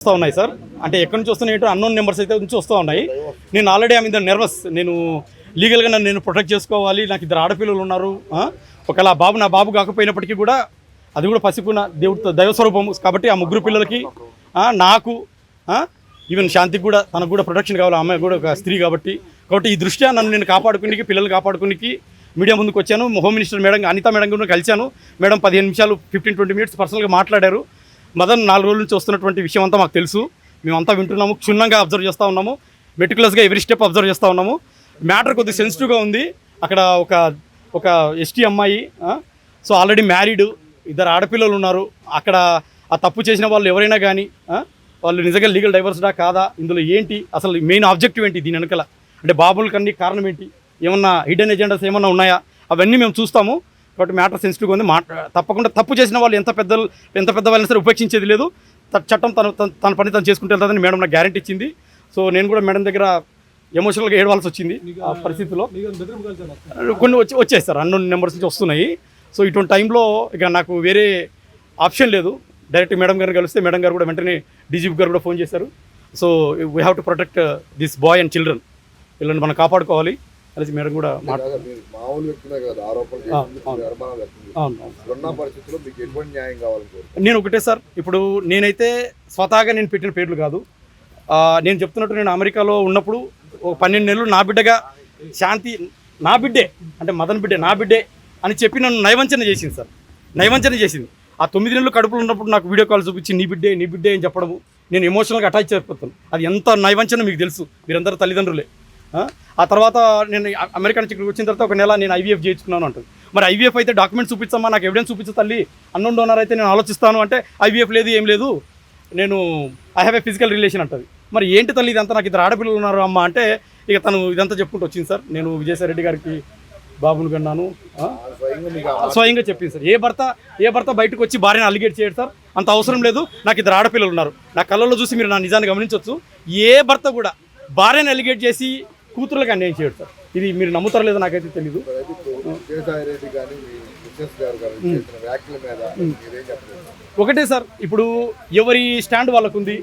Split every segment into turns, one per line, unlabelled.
వస్తూ ఉన్నాయి సార్. అంటే ఎక్కడి నుంచి వస్తున్నాయి ఏంటో అన్నోన్ నెంబర్స్ అయితే నుంచి వస్తూ ఉన్నాయి. నేను ఆల్రెడీ ఆమె నర్వస్. నేను లీగల్గా నేను ప్రొటెక్ట్ చేసుకోవాలి. నాకు ఇద్దరు ఆడపిల్లలు ఉన్నారు. ఒకవేళ బాబు నా బాబు కాకపోయినప్పటికీ కూడా అది కూడా పసిపున దేవుడితో దైవస్వరూపం కాబట్టి ఆ ముగ్గురు పిల్లలకి నాకు ఈవెన్ శాంతికి కూడా తనకు కూడా ప్రొటెక్షన్ కావాలి. అమ్మాయి కూడా ఒక స్త్రీ కాబట్టి ఈ దృష్ట్యా నన్ను నేను కాపాడుకునికి పిల్లలు కాపాడుకునికి మీడియా ముందుకు వచ్చాను. Home minister madam Anitha madam కూడా కలిశాను. మేడం 15 నిమిషాలు 15-20 మినిట్స్ పర్సనల్గా మాట్లాడారు. మదన్ 4 రోజుల నుంచి వస్తున్నటువంటి విషయం అంతా మాకు తెలుసు. మేమంతా వింటున్నాము, క్షుణ్ణంగా అబ్జర్వ్ చేస్తూ ఉన్నాము, మెటికులస్గా ఎవరి స్టెప్ అబ్జర్వ్ చేస్తూ ఉన్నాము. మ్యాటర్ కొద్దిగా సెన్సిటివ్గా ఉంది. అక్కడ ఒక ఎస్టీ అమ్మాయి, సో ఆల్రెడీ మ్యారీడ్, 2 ఆడపిల్లలు ఉన్నారు. అక్కడ ఆ తప్పు చేసిన వాళ్ళు ఎవరైనా కానీ వాళ్ళు నిజంగా లీగల్ డైవర్స్డా కాదా, ఇందులో ఏంటి అసలు మెయిన్ ఆబ్జెక్టివ్ ఏంటి, దీని వెనకాల అంటే బాబులకన్నీ కారణం ఏంటి, ఏమన్నా హిడెన్ ఎజెండాస్ ఏమన్నా ఉన్నాయా, అవన్నీ మేము చూస్తాము. కాబట్టి మ్యాటర్ సెన్సిటివ్గా ఉంది. తప్పకుండా తప్పు చేసిన వాళ్ళు ఎంత పెద్ద వాళ్ళని సరే ఉపేక్షించేది లేదు. చట్టం తన పని తను చేసుకుంటూ వెళ్తుందని మేడం నాకు గ్యారెంటీ ఇచ్చింది. సో నేను కూడా మేడం దగ్గర ఎమోషనల్గా ఏడవాల్సి వచ్చింది ఆ పరిస్థితిలో. కొన్ని వచ్చాయి సార్, అన్నోన్ నెంబర్స్ నుంచి వస్తున్నాయి. సో ఇటువంటి టైంలో ఇక నాకు వేరే ఆప్షన్ లేదు. డైరెక్ట్ మేడం గారిని కలిస్తే మేడం గారు కూడా వెంటనే డీజీపీ గారు కూడా ఫోన్ చేశారు. So we have to protect this boy and children, వీళ్ళని మనం కాపాడుకోవాలి అనేసి మేడం కూడా నేను ఒకటే సార్, ఇప్పుడు నేనైతే స్వతహాగా నేను పెట్టిన పేర్లు కాదు. నేను చెప్తున్నట్టు నేను అమెరికాలో ఉన్నప్పుడు ఒక 12 నెలలు నా బిడ్డగా శాంతి నా బిడ్డే అంటే మదన్ బిడ్డే నా బిడ్డే అని చెప్పి నన్ను నయవంచన చేసింది సార్. నయవంచన చేసింది. ఆ 9 నెలలు కడుపులో ఉన్నప్పుడు నాకు వీడియో కాల్ చూపించి నీ బిడ్డే అని చెప్పడము, నేను ఎమోషనల్గా అటాచ్ అయిపోతాను. అది ఎంత నయవంచన మీకు తెలుసు, మీరందరూ తల్లిదండ్రులే. ఆ తర్వాత నేను అమెరికా నుంచి ఇక్కడికి వచ్చిన తర్వాత 1 నెల నేను ఐవీఎఫ్ చేయించుకున్నాను అంటుంది. మరి ఐవీఎఫ్ అయితే డాక్యుమెంట్స్ చూపించమ్మా, నాకు ఎవిడెన్స్ చూపించు తల్లి, అన్నోన్ డోనర్ అయితే నేను ఆలోచిస్తాను అంటే ఐవీఎఫ్ లేదు, ఏం లేదు, నేను I have a physical relation అంటుంది. మరి ఏంటి తల్లి ఇదంతా, నాకు 2 ఆడపిల్లలు ఉన్నారు అమ్మ అంటే ఇక తను ఇదంతా చెప్పుకుంటూ వచ్చింది సార్. నేను విజయసాయి రెడ్డి గారికి బాబును కన్నాను స్వయంగా చెప్పింది సార్. ఏ భర్త బయటకు వచ్చి భార్యను అలిగేట్ చేయడు సార్, అంత అవసరం లేదు. నాకు 2 ఆడపిల్లలు ఉన్నారు. నా కళ్ళల్లో చూసి మీరు నా నిజాన్ని గమనించవచ్చు. ఏ భర్త కూడా భార్యను అలిగేట్ చేసి కూతుర్లకు అన్యాయం చేయడు సార్. ఇది మీరు నమ్ముతారో లేదో నాకైతే తెలీదు. ఒకటే సార్, ఇప్పుడు ఎవరి స్టాండ్ వాళ్ళకు ఉంది.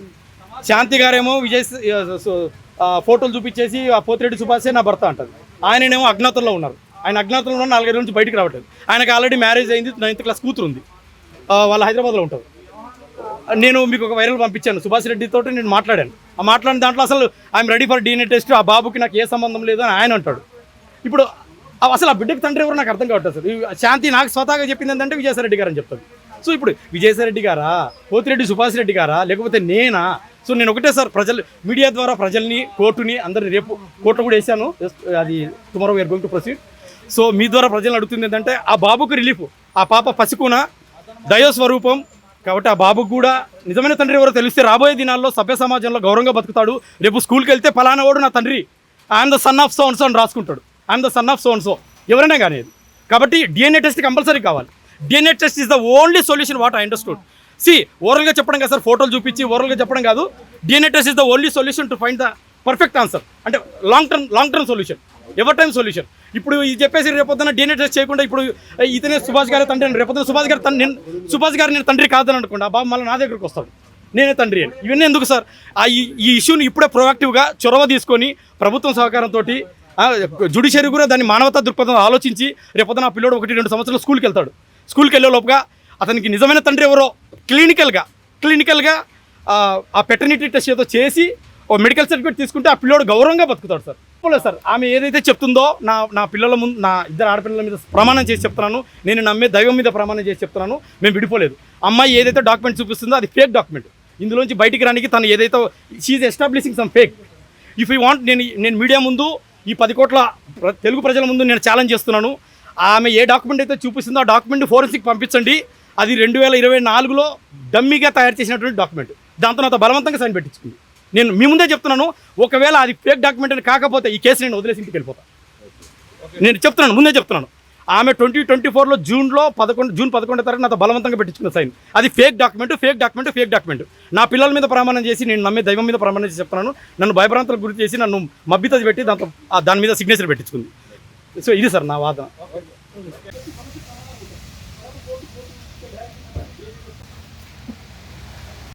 శాంతి గారేమో ఫోటోలు చూపించేసి ఆ పోతిరెడ్డి సుభాషే నా భర్త అంటారు. ఆయననేమో అజ్ఞాతంలో ఉన్నారు. ఆయన అజ్ఞాతంలో ఉన్న 4 రోజుల నుంచి బయటకు రావట్లేదు. ఆయనకు ఆల్రెడీ మ్యారేజ్ అయింది, 9th క్లాస్ కూతురు ఉంది, వాళ్ళు హైదరాబాద్లో ఉంటారు. నేను మీకు ఒక వైరల్ పంపించాను, సుభాష్ రెడ్డితో నేను మాట్లాడాను. ఆ మాట్లాడిన దాంట్లో అసలు I'm ready for DNA test, ఆ బాబుకి నాకు ఏ సంబంధం లేదు అని ఆయన అంటాడు. ఇప్పుడు అసలు ఆ బిడ్డకి తండ్రి ఎవరు నాకు అర్థం కావట్లేదు సార్. శాంతి నాకు స్వతహాగా చెప్పింది ఏంటంటే విజయసాయి రెడ్డి గారు అని చెప్తాను. సో ఇప్పుడు విజయసాయి రెడ్డి గారా, పోతిరెడ్డి సుభాష్ రెడ్డి గారా, లేకపోతే నేనా? సో నేను ఒకటే సార్, మీడియా ద్వారా ప్రజల్ని, కోర్టుని, అందరినీ రేపు కోర్టు కూడా వేసాను, అది tomorrow we're going to proceed. So మీ ద్వారా ప్రజలను అడుగుతుంది ఏంటంటే ఆ బాబుకు రిలీఫ్, ఆ పాప పసికున దైవస్వరూపం కాబట్టి ఆ బాబుకు కూడా నిజమైన తండ్రి ఎవరో తెలిస్తే రాబోయే దినాల్లో సభ్య సమాజంలో గౌరవంగా బతుకుతాడు. రేపు స్కూల్కి వెళ్తే ఫలానా వాడు నా తండ్రి, I'm the son of so and so అని రాసుకుంటాడు. I'm the son of so and so ఎవరైనా కానీ. కాబట్టి DNA టెస్ట్ కంపల్సరీ కావాలి. DNA test is the only solution what I understood. ఓరల్గా చెప్పడం కాదు సార్, ఫోటోలు చూపించి ఓరల్గా చెప్పడం కాదు. DNA test is the only solution to find the perfect answer, అంటే long term solution, ever time solution. ఇప్పుడు ఇది చెప్పేసి రేపొద్దున DNA టెస్ట్ చేయకుండా ఇప్పుడు ఇతనే సుభాష్ గారి తండ్రి అని, రేపొద్దున సుభాష్ గారు నేను తండ్రి కాదని అనుకోండి, ఆ బాబు మళ్ళీ నా దగ్గరకు వస్తాడు, నేనే తండ్రి అని. ఇవన్నీ ఎందుకు సార్? ఈ ఇష్యూని ఇప్పుడే ప్రొయాక్టివ్గా చొరవ తీసుకొని ప్రభుత్వం సహకారంతో జ్యుడిషియరీ కూడా దాన్ని మానవతా దృక్పథం ఆలోచించి రేపొద్దున ఆ పిల్లోడు 1-2 సంవత్సరాలు స్కూల్కి వెళ్తాడు. స్కూల్కి వెళ్ళే లోపుగా అతనికి నిజమైన తండ్రి ఎవరో క్లినికల్గా ఆ పెటర్నిటీ టెస్ట్ ఏదో చేసి ఓ మెడికల్ సర్టిఫికేట్ తీసుకుంటే ఆ పిల్లోడు గౌరవంగా బతుకుతాడు సార్. సార్ ఆమె ఏదైతే చెప్తుందో నా పిల్లల ముందు, నా 2 ఆడపిల్లల మీద ప్రమాణం చేసి చెప్తున్నాను, నేను నమ్మే దైవం మీద ప్రమాణం చేసి చెప్తున్నాను, మేము విడిపోలేదు. అమ్మాయి ఏదైతే డాక్యుమెంట్ చూపిస్తుందో అది ఫేక్ డాక్యుమెంట్. ఇందులోంచి బయటికి రానికి తను ఏదైతే she establishing some fake. If you want, నేను మీడియా ముందు, ఈ 10 కోట్ల తెలుగు ప్రజల ముందు నేను ఛాలెంజ్ చేస్తున్నాను. ఆమె ఏ డాక్యుమెంట్ అయితే చూపిస్తుందో ఆ డాక్యుమెంట్ ఫోరెన్సిక్ పంపించండి. అది 2024లో డమ్మీగా తయారు చేసినటువంటి డాక్యుమెంట్. దాంతో నాతో బలవంతంగా సైన్ పెట్టించుకుంది. నేను మీ ముందే చెప్తున్నాను, ఒకవేళ అది ఫేక్ డాక్యుమెంట్ అని కాకపోతే ఈ కేసు నేను వదిలేసి ఇంటికి వెళ్ళిపోతాను. నేను చెప్తున్నాను, ముందే చెప్తున్నాను. ఆమె 2024లో జూన్ 11 తారీఖు నాతో బలవంతంగా పెట్టించుకున్న సైన్. అది ఫేక్ డాక్యుమెంట్. నా పిల్లల మీద ప్రమాణం చేసి, నేను నమ్మే దైవం మీద ప్రమాణం చేసి చెప్తున్నాను, నన్ను భయభ్రాంతులకు గురి చేసి నన్ను మబ్బిత పెట్టి దాని మీద సిగ్నేచర్ పెట్టించుకుంది. సో ఇది సార్ నా వాదన.